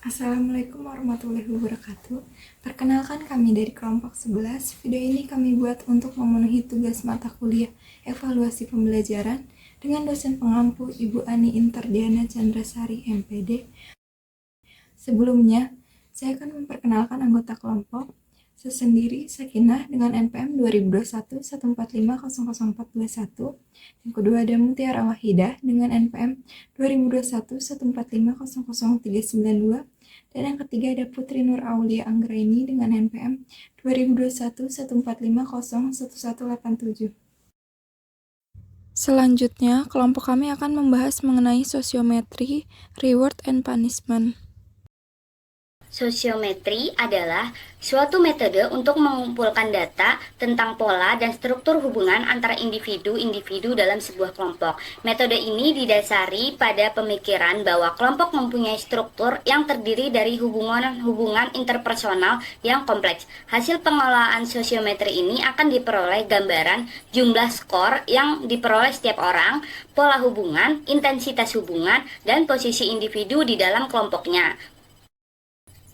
Assalamualaikum warahmatullahi wabarakatuh. Perkenalkan kami dari kelompok 11. Video ini kami buat untuk memenuhi tugas mata kuliah evaluasi pembelajaran dengan dosen pengampu Ibu Ani Interdiana Chandrasari MPD. Sebelumnya, saya akan memperkenalkan anggota kelompok. Saya sendiri Sakinah dengan NPM 2021 Yang kedua ada Mutiara Wahidah dengan NPM 2021 Dan yang ketiga ada Putri Nur Aulia Anggraini dengan NPM 2021 Selanjutnya, kelompok kami akan membahas mengenai sosiometri, reward and punishment. Sosiometri adalah suatu metode untuk mengumpulkan data tentang pola dan struktur hubungan antara individu-individu dalam sebuah kelompok. Metode ini didasari pada pemikiran bahwa kelompok mempunyai struktur yang terdiri dari hubungan-hubungan interpersonal yang kompleks. Hasil pengelolaan sosiometri ini akan diperoleh gambaran jumlah skor yang diperoleh setiap orang, pola hubungan, intensitas hubungan, dan posisi individu di dalam kelompoknya.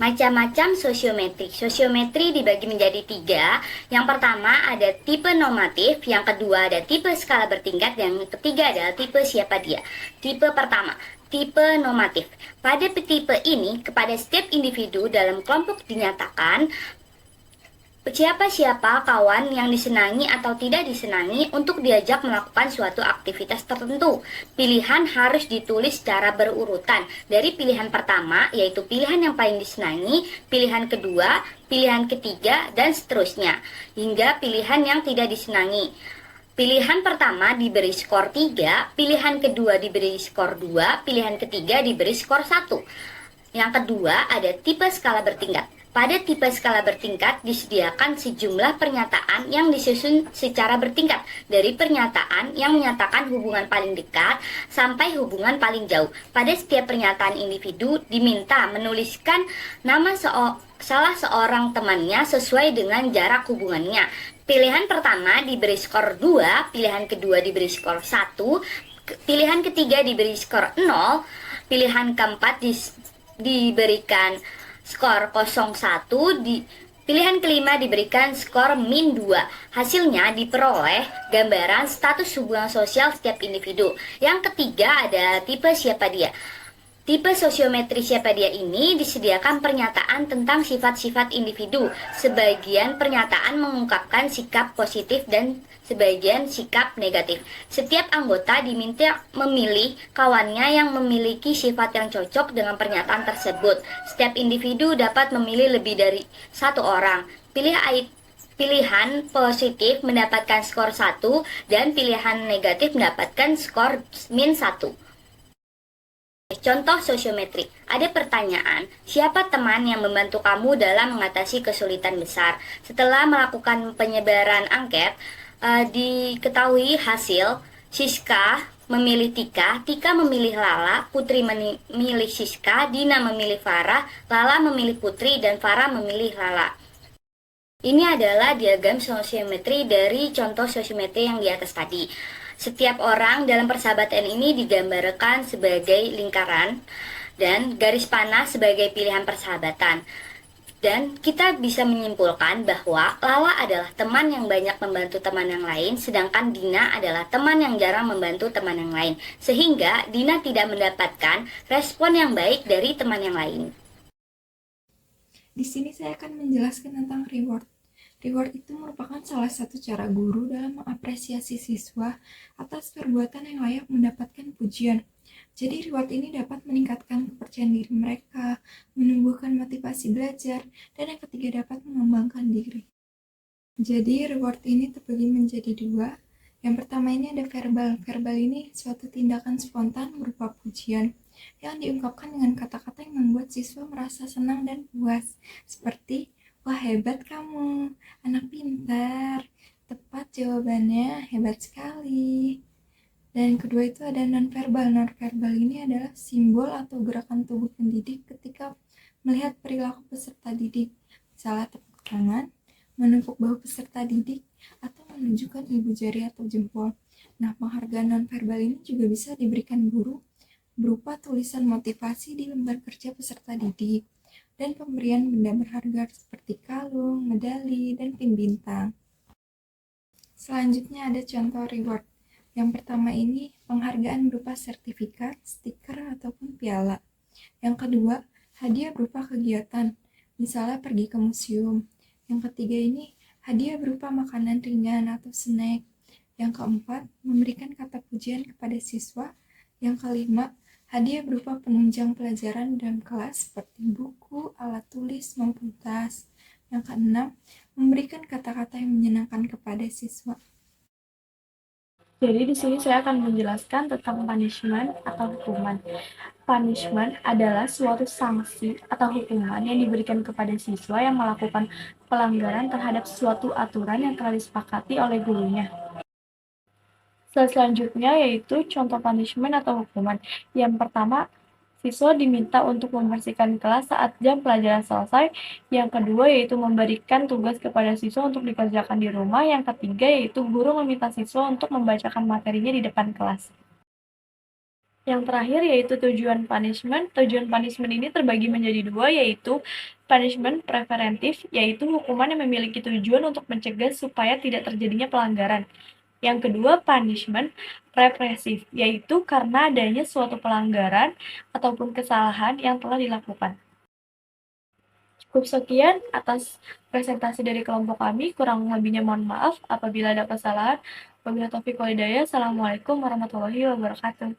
Macam-macam sosiometri. Sosiometri dibagi menjadi 3. Yang pertama ada tipe normatif, yang kedua ada tipe skala bertingkat, dan yang ketiga adalah tipe siapa dia. Tipe pertama, tipe normatif. Pada tipe ini, kepada setiap individu dalam kelompok dinyatakan siapa-siapa kawan yang disenangi atau tidak disenangi untuk diajak melakukan suatu aktivitas tertentu. Pilihan harus ditulis secara berurutan. Dari pilihan pertama, yaitu pilihan yang paling disenangi, pilihan kedua, pilihan ketiga, dan seterusnya, hingga pilihan yang tidak disenangi. Pilihan pertama diberi skor 3, pilihan kedua diberi skor 2, pilihan ketiga diberi skor 1. Yang kedua ada tipe skala bertingkat. Pada tipe skala bertingkat disediakan sejumlah pernyataan yang disusun secara bertingkat, dari pernyataan yang menyatakan hubungan paling dekat sampai hubungan paling jauh. Pada setiap pernyataan individu diminta menuliskan nama salah seorang temannya sesuai dengan jarak hubungannya. Pilihan pertama diberi skor 2, pilihan kedua diberi skor 1, pilihan ketiga diberi skor 0, pilihan keempat diberikan skor 01, pilihan kelima diberikan skor min 2. Hasilnya diperoleh gambaran status hubungan sosial setiap individu. Yang ketiga ada tipe siapa dia. Tipe sosiometri siapa dia ini disediakan pernyataan tentang sifat-sifat individu. Sebagian pernyataan mengungkapkan sikap positif dan sebagian sikap negatif. Setiap anggota diminta memilih kawannya yang memiliki sifat yang cocok dengan pernyataan tersebut. Setiap individu dapat memilih lebih dari satu orang. Pilihan positif mendapatkan skor 1 dan pilihan negatif mendapatkan skor min 1. Contoh sosiometri. Ada pertanyaan, siapa teman yang membantu kamu dalam mengatasi kesulitan besar? Setelah melakukan penyebaran angket, diketahui hasil Siska memilih Tika, Tika memilih Lala, Putri memilih Siska, Dina memilih Farah, Lala memilih Putri, dan Farah memilih Lala. Ini adalah diagram sosiometri dari contoh sosiometri yang di atas tadi. Setiap orang dalam persahabatan ini digambarkan sebagai lingkaran dan garis panah sebagai pilihan persahabatan. Dan kita bisa menyimpulkan bahwa Lala adalah teman yang banyak membantu teman yang lain, sedangkan Dina adalah teman yang jarang membantu teman yang lain. Sehingga Dina tidak mendapatkan respon yang baik dari teman yang lain. Di sini saya akan menjelaskan tentang reward. Reward itu merupakan salah satu cara guru dalam mengapresiasi siswa atas perbuatan yang layak mendapatkan pujian. Jadi reward ini dapat meningkatkan kepercayaan diri mereka, menumbuhkan motivasi belajar, dan yang ketiga dapat mengembangkan diri. Jadi reward ini terbagi menjadi 2. Yang pertama ini ada verbal. Verbal ini suatu tindakan spontan berupa pujian yang diungkapkan dengan kata-kata yang membuat siswa merasa senang dan puas, seperti wah hebat kamu, anak pintar, tepat jawabannya, hebat sekali. Dan kedua itu ada nonverbal. Nonverbal ini adalah simbol atau gerakan tubuh pendidik ketika melihat perilaku peserta didik, misalnya tepuk tangan, menepuk bahu peserta didik, atau menunjukkan ibu jari atau jempol. Nah, penghargaan nonverbal ini juga bisa diberikan guru berupa tulisan motivasi di lembar kerja peserta didik, dan pemberian benda berharga seperti kalung, medali, dan pin bintang. Selanjutnya ada contoh reward. Yang pertama ini penghargaan berupa sertifikat, stiker, ataupun piala. Yang kedua, hadiah berupa kegiatan, misalnya pergi ke museum. Yang ketiga ini hadiah berupa makanan ringan atau snack. Yang keempat, memberikan kata pujian kepada siswa. Yang kelima, hadiah berupa penunjang pelajaran dalam kelas seperti buku, alat tulis, maupun tas. Yang keenam, memberikan kata-kata yang menyenangkan kepada siswa. Jadi di sini saya akan menjelaskan tentang punishment atau hukuman. Punishment adalah suatu sanksi atau hukuman yang diberikan kepada siswa yang melakukan pelanggaran terhadap suatu aturan yang telah disepakati oleh gurunya. Selanjutnya yaitu contoh punishment atau hukuman. Yang pertama, siswa diminta untuk membersihkan kelas saat jam pelajaran selesai. Yang kedua yaitu memberikan tugas kepada siswa untuk dikerjakan di rumah. Yang ketiga yaitu guru meminta siswa untuk membacakan materinya di depan kelas. Yang terakhir yaitu tujuan punishment. Tujuan punishment ini terbagi menjadi dua, yaitu punishment preventif, yaitu hukuman yang memiliki tujuan untuk mencegah supaya tidak terjadinya pelanggaran. Yang kedua, punishment represif, yaitu karena adanya suatu pelanggaran ataupun kesalahan yang telah dilakukan. Cukup sekian atas presentasi dari kelompok kami, kurang lebihnya mohon maaf apabila ada kesalahan. Wabillahi taufiq wal hidayah. Assalamualaikum warahmatullahi wabarakatuh.